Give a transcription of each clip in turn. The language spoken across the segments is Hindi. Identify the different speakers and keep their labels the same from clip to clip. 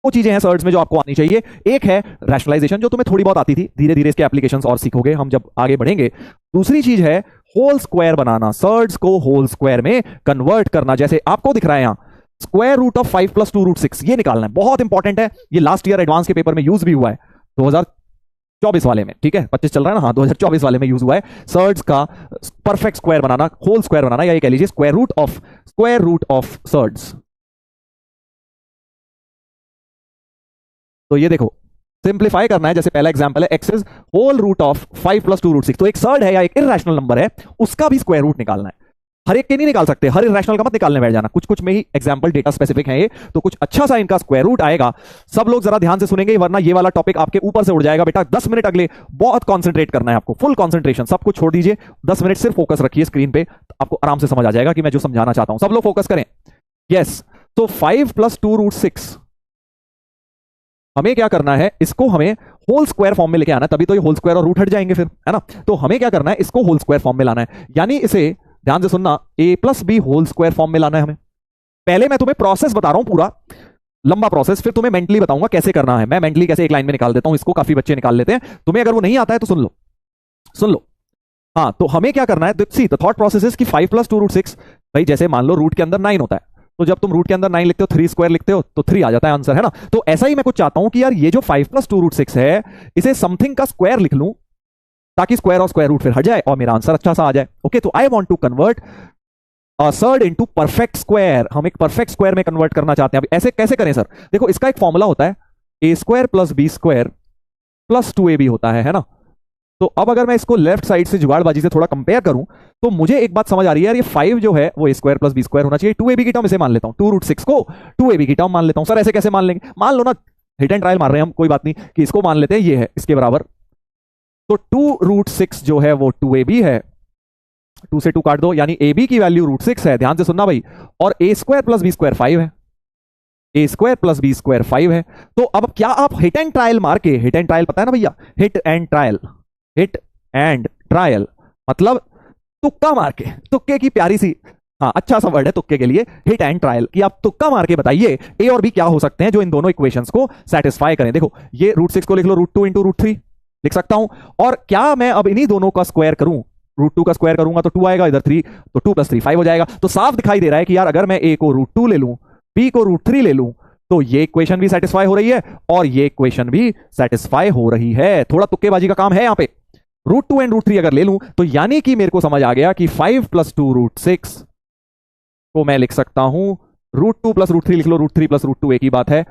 Speaker 1: वो चीजें हैं सर्ड्स में जो आपको आनी चाहिए। एक है रैशनलाइजेशन, जो तुम्हें थोड़ी बहुत आती थी, धीरे धीरे इसके एप्लीकेशंस और सीखोगे हम जब आगे बढ़ेंगे। दूसरी चीज है होल स्क्वायर बनाना, सर्ड्स को होल स्क्वायर में कन्वर्ट करना। जैसे आपको दिख रहा है यहां स्क्वायर रूट ऑफ 5 + 2 √6, ये निकालना है, बहुत इंपॉर्टेंट है। ये लास्ट ईयर एडवांस के पेपर में यूज भी हुआ है 2024 वाले में, ठीक है 25 चल रहा है ना, हाँ 2024 वाले में यूज हुआ है। सर्ड्स का परफेक्ट स्क्वायर बनाना, होल स्क्वायर बनाना, या ये कह लीजिए स्क्वायर रूट ऑफ सर्ड्स। तो ये देखो सिंप्लीफाई करना है। जैसे पहला एग्जांपल है x is whole root of 5 + 2 √6, तो एक सर्ड है या एक इररेशनल नंबर है, उसका भी स्क्वायर रूट निकालना है। हर एक के नहीं निकाल सकते, हर इररेशनल का मत निकालने बैठ जाना, कुछ कुछ में ही एग्जांपल डेटा स्पेसिफिक है ये, तो कुछ अच्छा सा इनका स्क्वायर रूट आएगा। सब लोग जरा ध्यान से सुनेंगे, वरना ये वाला टॉपिक आपके ऊपर से उड़ जाएगा बेटा। 10 मिनट अगले बहुत कॉन्सेंट्रेट करना है आपको, फुल कॉन्सेंट्रेशन, सब कुछ छोड़ दीजिए, 10 मिनट सिर्फ फोकस रखिए स्क्रीन पे, आपको आराम से समझ आ जाएगा कि मैं जो समझाना चाहता हूं। सब लोग फोकस करें। यस, तो 5 + 2 √6 हमें क्या करना है, इसको हमें होल स्क्वायर फॉर्म में लेके आना है, तभी तो ये होल स्क्वायर और रूट हट जाएंगे फिर, है ना। तो हमें क्या करना है, इसको होल स्क्वायर फॉर्म में लाना है, यानी इसे ध्यान से सुनना, a + b whole square form में लाना है हमें। पहले मैं तुम्हें प्रोसेस बता रहा हूं, पूरा लंबा प्रोसेस, फिर तुम्हें मेंटली बताऊंगा कैसे करना है। मैं मेंटली कैसे एक लाइन में निकाल देता हूं इसको, काफी बच्चे निकाल लेते हैं। तुम्हें अगर वो नहीं आता है तो सुन लो। हाँ, तो हमें क्या करना है, see the thought process is कि 5 + 2 √6, भाई जैसे मान लो रूट के अंदर 9 होता है, तो जब तुम रूट के अंदर 9 लिखते हो, 3 स्क्वायर लिखते हो तो 3 आ जाता है आंसर, है ना। तो ऐसा ही मैं कुछ चाहता हूं कि यार ये जो 5 + 2 √6 है, इसे समथिंग का स्क्वायर लिख लूं, ताकि स्क्वायर और स्क्वायर रूट फिर हट जाए और मेरा आंसर अच्छा सा आ जाए। ओके, तो I want to convert a surd into perfect square. हम एक परफेक्ट स्क्वायर में कन्वर्ट करना चाहते हैं। अब ऐसे कैसे करें सर, देखो इसका एक फॉर्मूला होता है, a² + b² + 2ab होता है ना। तो अब अगर मैं इसको लेफ्ट साइड से जुगाड़बाजी से थोड़ा कंपेयर करूं, तो मुझे एक बात समझ आ रही है यार, ये 5 जो है वो a² + b² होना चाहिए। 2ab की टर्म इसे मान लेता हूं, 2 √6 को 2ab की टर्म मान लेता हूं। सर ऐसे कैसे मान लेंगे, मान लो ना, हिट एंड ट्रायल मार रहे हैं हम, कोई बात नहीं, कि इसको मान लेते हैं ये है इसके बराबर। तो 2 √6 जो है वो 2ab है, 2 से 2 काट दो, यानी ab की वैल्यू √6 है। ध्यान से सुनना भाई, और a² + b² 5 है, a² + b² 5 है। तो अब क्या आप हिट एंड ट्रायल मार के, हिट एंड ट्रायल पता है ना भैया, हिट एंड ट्रायल मतलब तुक्का मार के, तुक्के की प्यारी सी, हाँ अच्छा सा वर्ड है तुक्के के लिए, हिट एंड ट्रायल, कि आप तुक्का मार के बताइए ए और बी क्या हो सकते हैं जो इन दोनों इक्वेशंस को सेटिस्फाई करें। देखो ये √6 को लिख लो √2 × √3 लिख सकता हूं, और क्या मैं अब इन्हीं दोनों का स्क्वायर करूं, √2 का स्क्वायर करूंगा तो 2 आएगा, इधर 3, तो 2 + 3 5 हो जाएगा। तो साफ दिखाई दे रहा है कि यार अगर मैं a को √2 ले लूं, b को √3 ले लूं, तो ये इक्वेशन भी सेटिस्फाई हो रही है और ये इक्वेशन भी सेटिस्फाई हो रही है। थोड़ा तुक्केबाजी का काम है यहां पे। √2 एंड √3 अगर ले लूं, तो यानी कि मेरे को समझ आ गया कि 5 + 2 √6 को मैं लिख सकता हूं, √2 + √3 लिख लो, √3 + √2 एक ही बात है,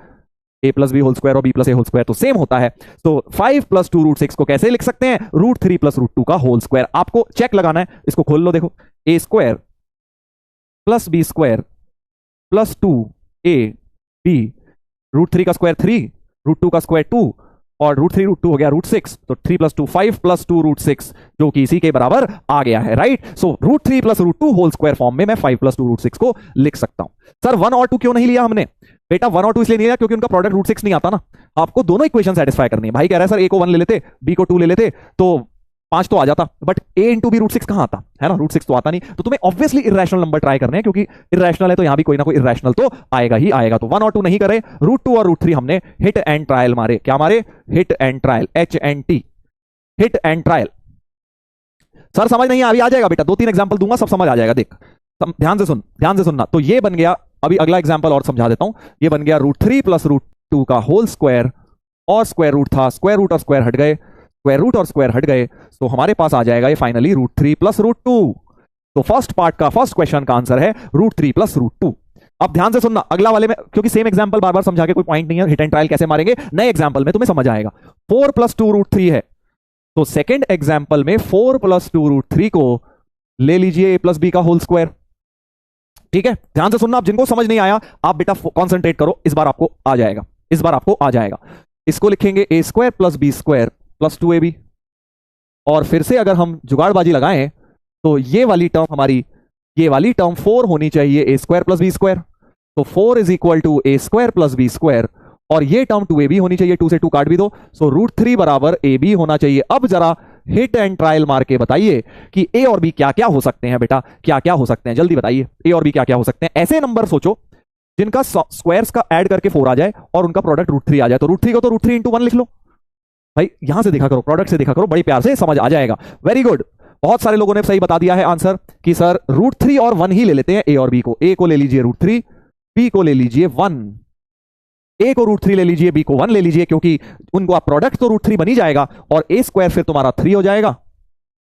Speaker 1: a + b होल स्क्वायर और b + a होल स्क्वायर तो सेम होता है। तो 5 + 2 √6 को कैसे लिख सकते हैं, √3 + √2 का होल स्क्वायर। आपको चेक लगाना है, इसको खोल लो, देखो a² + b² + 2ab, √3 का स्क्वायर 3, √2 का स्क्वायर 2, और √3 √2 हो गया √6, तो 3 + 2 5 + 2 √6 जो कि इसी के बराबर आ गया है, राइट। सो √3 + √2 होल स्क्वायर फॉर्म में मैं 5 + 2 √6 को लिख सकता हूं। सर 1 और 2 क्यों नहीं लिया हमने, बेटा 1 और 2 इसलिए नहीं लिया क्योंकि उनका प्रोडक्ट √6 नहीं आता ना। आपको दोनों इक्वेशन सेटिस्फाई करनी है। भाई कह रहा है सर a को 1 ले लेते, b को 2 ले लेते, तो 5 तो आ जाता, बट a × b √6 कहां आता है ना, √6 तो आता नहीं। तो तुम्हें ऑब्वियसली इररेशनल नंबर ट्राई करने हैं, क्योंकि इररेशनल है तो यहां भी कोई ना कोई इररेशनल तो आएगा ही आएगा। तो 1 और 2 नहीं करे, √2 और √3 हमने हिट एंड ट्रायल मारे। क्या मारे, hit and trial, HNT, hit and trial. Sir समझ नहीं अभी आ जाएगा बेटा, 2-3 एग्जांपल दूंगा, सब समझ आ जाएगा। देख ध्यान से सुन, ध्यान से सुनना। तो ये बन गया, अभी अगला एग्जांपल और समझा देता हूं। ये बन गया √3 + √2 का होल स्क्वायर, और स्क्वायर रूट था, स्क्वायर रूट और स्क्वायर हट गए, स्क्वायर रूट और स्क्वायर हट गए, तो हमारे पास आ जाएगा ये फाइनली √3 + √2। तो फर्स्ट पार्ट का, फर्स्ट क्वेश्चन का आंसर है √3 + √2। अब ध्यान से सुनना, अगला वाले में, क्योंकि सेम एग्जांपल बार बार समझा के कोई पॉइंट नहीं है, हिट एंड ट्रायल कैसे मारेंगे, नए एग्जांपल में तुम्हें समझ आएगा। 4 + 2 √3 है, तो सेकंड एग्जांपल में 4 + 2 √3 को ले लीजिए a + b का होल स्क्वायर। ठीक है, ध्यान से सुनना। आप जिनको समझ नहीं आया आप बेटा कॉन्सेंट्रेट करो, इस बार आपको आ जाएगा, इस बार आपको आ जाएगा। इसको लिखेंगे a² + b² + 2ab, और फिर से अगर हम जुगाड़बाजी लगाएं तो ये वाली टर्म हमारी, ये वाली टर्म 4 होनी चाहिए a² + b², तो 4 = a² + b², और ये टर्म 2ab होनी चाहिए, 2 से 2 काट भी दो, सो √3 = ab होना चाहिए। अब जरा हिट एंड ट्रायल मार के बताइए कि a और b क्या क्या हो सकते हैं बेटा, क्या क्या हो सकते हैं, जल्दी बताइए a और b क्या क्या हो सकते हैं। ऐसे नंबर सोचो जिनका स्क्वायर्स का ऐड करके 4 आ जाए और उनका प्रोडक्ट √3 आ जाए, तो √3 को तो √3 × 1 लिख लो भाई, यहां से देखा करो, प्रोडक्ट से देखा करो, बड़ी प्यार से समझ आ जाएगा। वेरी गुड, बहुत सारे लोगों ने सही बता दिया है आंसर कि सर √3 और 1 ही ले लेते हैं ए और बी को। ए को ले लीजिए √3, बी को ले लीजिए 1। ए को √3 ले लीजिए, बी को 1 ले लीजिए, क्योंकि उनको आप प्रोडक्ट तो √3 बन ही जाएगा और ए स्क्वायर फिर तुम्हारा 3 हो जाएगा,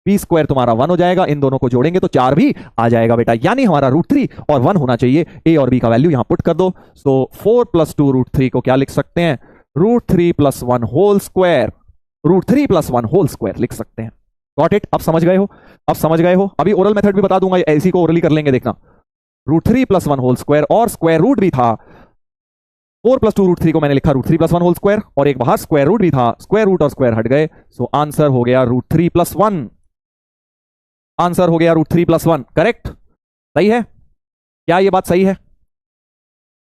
Speaker 1: बी स्क्वायर तुम्हारा 1 हो जाएगा, इन दोनों को जोड़ेंगे तो 4 भी आ जाएगा बेटा। यानी हमारा √3 और 1 होना चाहिए, ए और बी का वैल्यू यहां पुट कर दो। सो 4 + 2 √3 को क्या लिख सकते हैं, √3 + 1 होल स्क्वायर, √3 + 1 होल स्क्वायर लिख सकते हैं। Got it? अब समझ गए हो? अब समझ गए हो? अभी ओरल मेथड भी बता दूंगा, ऐसी को ओरली कर लेंगे, देखना। √3 + 1 होल स्क्वायर और स्क्वायर रूट भी था, 4 + 2 √3 को मैंने लिखा √3 + 1 होल स्क्वायर, और एक बाहर स्क्वायर रूट भी था, स्क्वायर रूट और स्क्वायर हट गए, सो आंसर हो गया √3 + 1। आंसर हो गया √3 + 1। करेक्ट? सही है? क्या ये बात सही है?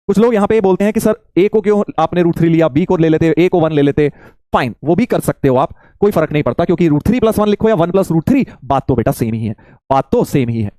Speaker 1: कुछ लोग यहां पे बोलते हैं कि सर ए को क्यों आपने √3 लिया, बी को ले लेते, ए को 1 ले लेते। फाइन, वो भी कर सकते हो आप, कोई फर्क नहीं पड़ता, क्योंकि √3 + 1 लिखो या 1 + √3, बात तो बेटा सेम ही है, बात तो सेम ही है।